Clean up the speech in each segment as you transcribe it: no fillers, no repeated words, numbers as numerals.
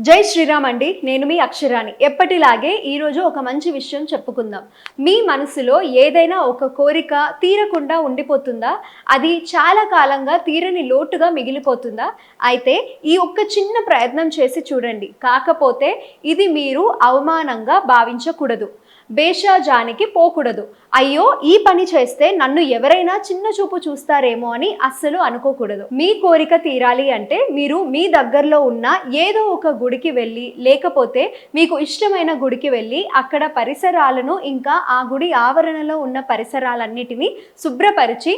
జై శ్రీరామ్ అండి. నేను మీ అక్షరాని. ఎప్పటిలాగే ఈరోజు ఒక మంచి విషయం చెప్పుకుందాం. మీ మనసులో ఏదైనా ఒక కోరిక తీరకుండా ఉండిపోతుందా? అది చాలా కాలంగా తీరని లోటుగా మిగిలిపోతుందా? అయితే ఈ ఒక్క చిన్న ప్రయత్నం చేసి చూడండి. కాకపోతే ఇది మీరు అవమానంగా భావించకూడదు, బేషాజానికి పోకూడదు. అయ్యో ఈ పని చేస్తే నన్ను ఎవరైనా చిన్న చూపు చూస్తారేమో అని అస్సలు అనుకోకూడదు. మీ కోరిక తీరాలి అంటే మీరు మీ దగ్గరలో ఉన్న ఏదో ఒక గుడికి వెళ్ళి, లేకపోతే మీకు ఇష్టమైన గుడికి వెళ్ళి అక్కడ పరిసరాలను, ఇంకా ఆ గుడి ఆవరణలో ఉన్న పరిసరాలన్నిటినీ శుభ్రపరిచి,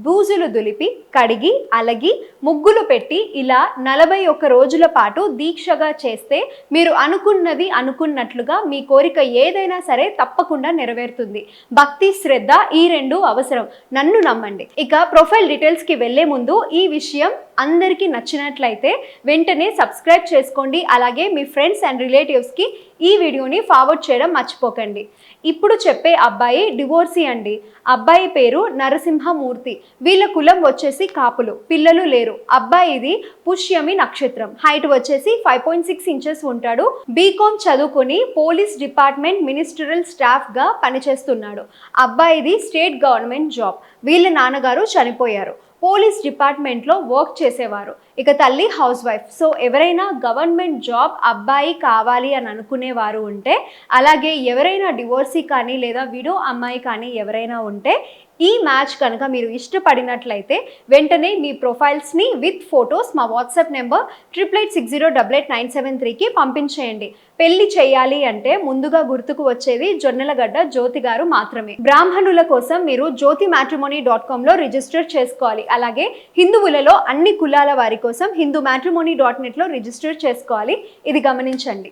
బూజులు దులిపి, కడిగి, అలగి, ముగ్గులు పెట్టి ఇలా 41 రోజుల పాటు దీక్షగా చేస్తే మీరు అనుకున్నది అనుకున్నట్లుగా మీ కోరిక ఏదైనా సరే తప్పకుండా నెరవేరుతుంది. భక్తి, శ్రద్ధ ఈ రెండు అవసరం. నన్ను నమ్మండి. ఇక ప్రొఫైల్ డీటెయిల్స్ కి వెళ్లే ముందు ఈ విషయం అందరికీ నచ్చినట్లయితే వెంటనే సబ్స్క్రైబ్ చేసుకోండి. అలాగే మీ ఫ్రెండ్స్ అండ్ రిలేటివ్స్ కి ఈ వీడియోని ఫార్వర్డ్ చేయడం మర్చిపోకండి. ఇప్పుడు చెప్పే అబ్బాయి డివోర్సీ అండి. అబ్బాయి పేరు నరసింహమూర్తి. వీళ్ళ కులం వచ్చేసి కాపులు. పిల్లలు లేరు. అబ్బాయిది పుష్యమి నక్షత్రం. హైట్ వచ్చేసి 5.6 ఇంచెస్ ఉంటాడు. బీకామ్ చదువుకొని పోలీస్ డిపార్ట్మెంట్ మినిస్టరల్ స్టాఫ్ గా పనిచేస్తున్నాడు. అబ్బాయిది స్టేట్ గవర్నమెంట్ జాబ్. వీళ్ళ నాన్నగారు చనిపోయారు. పోలీస్ డిపార్ట్మెంట్లో వర్క్ చేసేవారు. ఇక తల్లి హౌస్ వైఫ్. సో ఎవరైనా గవర్నమెంట్ జాబ్ అబ్బాయి కావాలి అని అనుకునేవారు ఉంటే, అలాగే ఎవరైనా డివోర్సీ కానీ లేదా విడో అమ్మాయి కానీ ఎవరైనా ఉంటే, ఈ మ్యాచ్ కనుక మీరు ఇష్టపడినట్లయితే వెంటనే మీ ప్రొఫైల్స్ని విత్ ఫొటోస్ మా వాట్సాప్ నెంబర్ 8860889773కి పంపించేయండి. పెళ్లి చేయాలి అంటే ముందుగా గుర్తుకు వచ్చేది జొన్నలగడ్డ జ్యోతి గారు మాత్రమే. బ్రాహ్మణుల కోసం మీరు jyotimatrimony.comలో రిజిస్టర్ చేసుకోవాలి. అలాగే హిందువులలో అన్ని కులాల వారి కోసం hindumatrimony.netలో రిజిస్టర్ చేసుకోవాలి. ఇది గమనించండి.